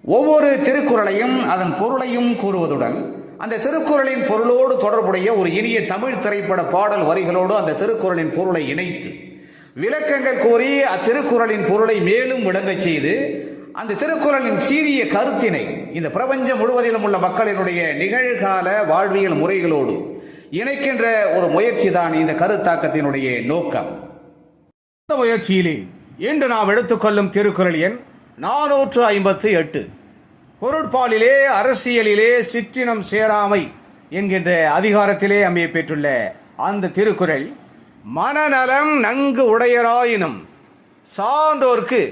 ஒவ்வொரு திருக்குறளையும் அதன் பொருளையும் கூறுவதுடன் அந்த திருக்குறளின் பொருளோடு தொடர்புடைய ஒரு இனிய தமிழ் திரைப்பட பாடல் வரிகளோடு அந்த திருக்குறளின் பொருளை இணைத்து விளக்கங்கள் கூறி அத்திருக்குறளின் பொருளை மேலும் விளங்கச் செய்து அந்த திருக்குறளின் சீரிய கருத்தினை இந்த பிரபஞ்சம் முழுவதிலும் உள்ள மக்களினுடைய நிகழ்கால வாழ்வியல் முறைகளோடு இணைக்கின்ற ஒரு முயற்சி தான் இந்த கருத்தாக்கத்தினுடைய நோக்கம். இந்த முயற்சியிலே இன்று நாம் எடுத்துக்கொள்ளும் திருக்குறள் எண் 458. பொருட்பாலிலே அரசியலிலே சிற்றினம் சேராமை என்கின்ற அதிகாரத்திலே அமைய பெற்றுள்ள அந்த திருக்குறள், மனநலம் நன்கு உடையராயினும் சான்றோர்க்கு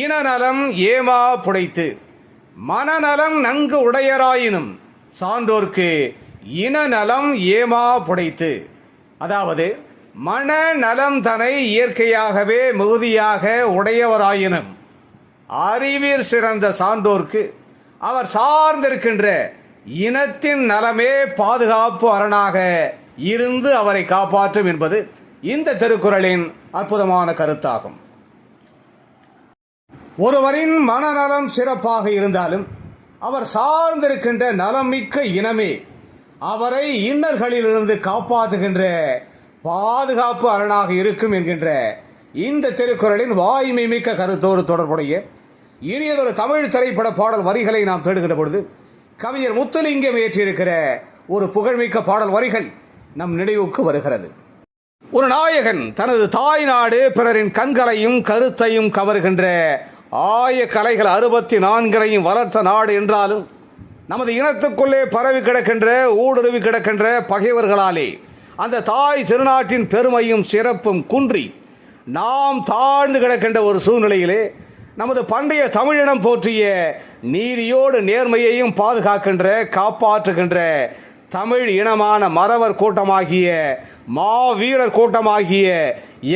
இனநலம் ஏமா புடைத்து. மனநலம் நன்கு உடையராயினும் சான்றோர்க்கு இனநலம் ஏமா புடைத்து. அதாவது மனநலம் தனை இயற்கையாகவே மிகுதியாக உடையவராயினும் அறிவிற் சிறந்த சான்றோர்க்கு அவர் சார்ந்திருக்கின்ற இனத்தின் நலமே பாதுகாப்பு அரணாக இருந்து அவரை காப்பாற்றும் என்பது இந்த திருக்குறளின் அற்புதமான கருத்தாகும். ஒருவரின் மனநலம் சிறப்பாக இருந்தாலும் அவர் சார்ந்திருக்கின்ற நலம் மிக்க இனமே அவரை இன்னர்களிலிருந்து காப்பாற்றுகின்ற பாதுகாப்பு அரணாக இருக்கும் என்கின்ற இந்த திருக்குறளின் வாய்மை மிக்க கருத்தோடு தொடர்புடைய இனியதொரு தமிழ் திரைப்பட பாடல் வரிகளை நாம் தேடுகின்ற பொழுது கவிஞர் முத்துலிங்கம் இயற்றியிருக்கிற ஒரு புகழ்மிக்க பாடல் வரிகள் நம் நினைவுக்கு வருகிறது. ஒரு நாயகன் தனது தாய் நாடு பிறரின் கண்களையும் கருத்தையும் கவர்கின்ற ஆய கலைகள் 64 வளர்த்த நாடு என்றாலும் நமது இனத்துக்குள்ளே பரவி கிடக்கின்ற ஊடுருவி கிடக்கின்ற பகைவர்களாலே அந்த தாய் திருநாட்டின் பெருமையும் சிறப்பும் குன்றி நாம் தாழ்ந்து கிடக்கின்ற ஒரு சூழ்நிலையிலே நமது பண்டைய தமிழினம் போற்றிய நீதியோடு நேர்மையையும் பாதுகாக்கின்ற காப்பாற்றுகின்ற தமிழ் இனமான மறவர் கூட்டமாகிய மாவீரர் கூட்டமாகிய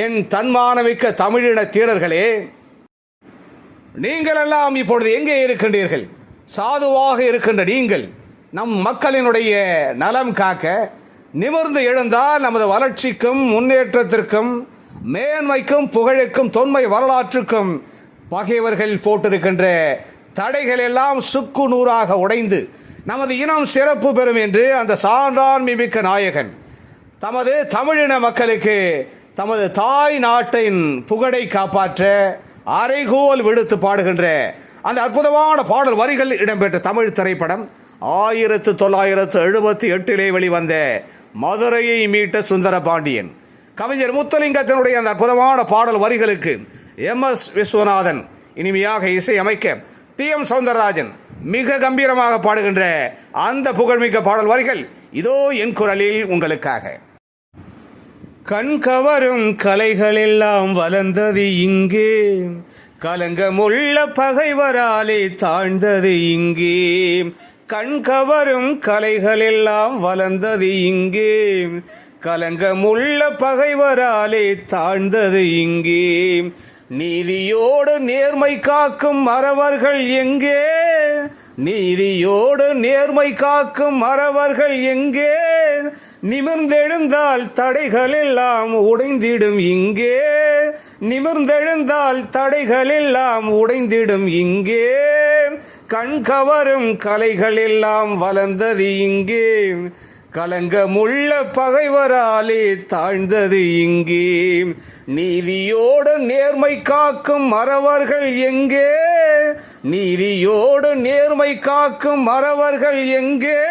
என் தன்மானமிக்க தமிழின தீரர்களே, நீங்கள் எல்லாம் இப்பொழுது எங்கே இருக்கின்றீர்கள்? சாதுவாக இருக்கின்ற நீங்கள் நம் மக்களினுடைய நலம் காக்க நிமிர்ந்து எழுந்தால் நமது வளர்ச்சிக்கும் முன்னேற்றத்திற்கும் மேன்மைக்கும் புகழுக்கும் தொன்மை வரலாற்றுக்கும் பகைவர்கள் போட்டிருக்கின்ற தடைகள் எல்லாம் சுக்கு நூறாக உடைந்து நமது இனம் சிறப்பு பெறும் என்று அந்த சான்றாண்மை மிக்க நாயகன் தமது தமிழின மக்களுக்கு தமது தாய் நாட்டின் புகழை காப்பாற்ற அறைகோல் விடுத்து பாடுகின்ற அந்த அற்புதமான பாடல் வரிகள் இடம்பெற்ற தமிழ் திரைப்படம் 1978 வெளிவந்த மதுரையை மீட்ட சுந்தர பாண்டியன். கவிஞர் முத்துலிங்கத்தினுடைய அந்த அற்புதமான பாடல் வரிகளுக்கு MS விஸ்வநாதன் இனிமையாக இசை அமைக்க TM சௌந்தரராஜன் மிக கம்பீரமாக பாடுகின்ற அந்த புகழ்மிக்க பாடல் வரிகள் இதோ என் குரலில் உங்களுக்காக. கண் கவரும் கலைகள் எல்லாம் வளர்ந்தது இங்கே, கலங்கமுள்ள பகைவராலே தாழ்ந்தது இங்கே. கண் கவரும் கலைகள் எல்லாம் வளர்ந்தது இங்கே, கலங்கமுள்ள பகைவராலே தாழ்ந்தது இங்கே. நீதியோடு நேர்மை காக்கும் மறவர்கள் எங்கே, நீதியோடு நேர்மை காக்கும் மறவர்கள் எங்கே. நிமிர்ந்தெழுந்தால் தடைகள் எல்லாம் உடைந்திடும் இங்கே, நிமிர்ந்தெழுந்தால் தடைகள் எல்லாம் உடைந்திடும் இங்கே. கண் கவரும் கலைகள் எல்லாம் வளர்ந்தது இங்கே, கலங்கமுள்ள பகைவராலே தாழ்ந்தது இங்கே. நீதியோடு நேர்மை காக்கும் மறவர்கள் எங்கே, நீதியோடு நேர்மை காக்கும் மறவர்கள் எங்கே.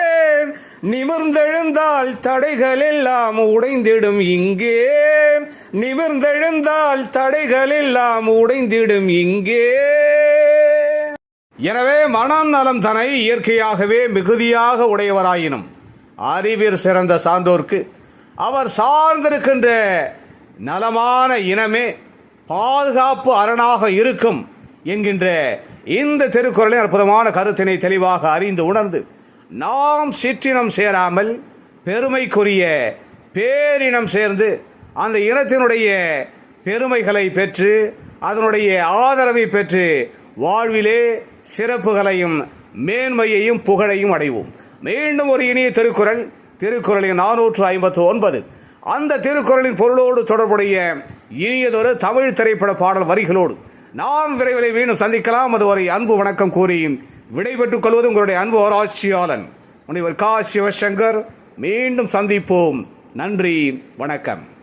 நிமிர்ந்தெழுந்தால் தடைகள் எல்லாம் உடைந்திடும் இங்கே, நிமிர்ந்தெழுந்தால் தடைகள் எல்லாம் உடைந்திடும் இங்கே. எனவே மனம் நலம் தனை இயற்கையாகவே மிகுதியாக உடையவராயினும் அறிவிற் சிறந்த சான்றோர்க்கு அவர் சார்ந்திருக்கின்ற நலமான இனமே பாதுகாப்பு அரணாக இருக்கும் என்கின்ற இந்த திருக்குறளின் அற்புதமான கருத்தினை தெளிவாக அறிந்து உணர்ந்து நாம் சிற்றினம் சேராமல் பெருமைக்குரிய பேரினம் சேர்ந்து அந்த இனத்தினுடைய பெருமைகளை பெற்று அதனுடைய ஆதரவை பெற்று வாழ்விலே சிறப்புகளையும் மேன்மையையும் புகழையும் அடைவோம். மீண்டும் ஒரு இனிய திருக்குறள், திருக்குறளின் 459. அந்த திருக்குறளின் பொருளோடு தொடர்புடைய இனியதொரு தமிழ் திரைப்பட பாடல் வரிகளோடு நாம் விரைவில் மீண்டும் சந்திக்கலாம். அதுவரை அன்பு வணக்கம் கூறி விடைபெற்றுக் கொள்வது உங்களுடைய அன்பு ஆராய்ச்சியாளன் முனைவர் கா. சிவசங்கர். மீண்டும் சந்திப்போம். நன்றி, வணக்கம்.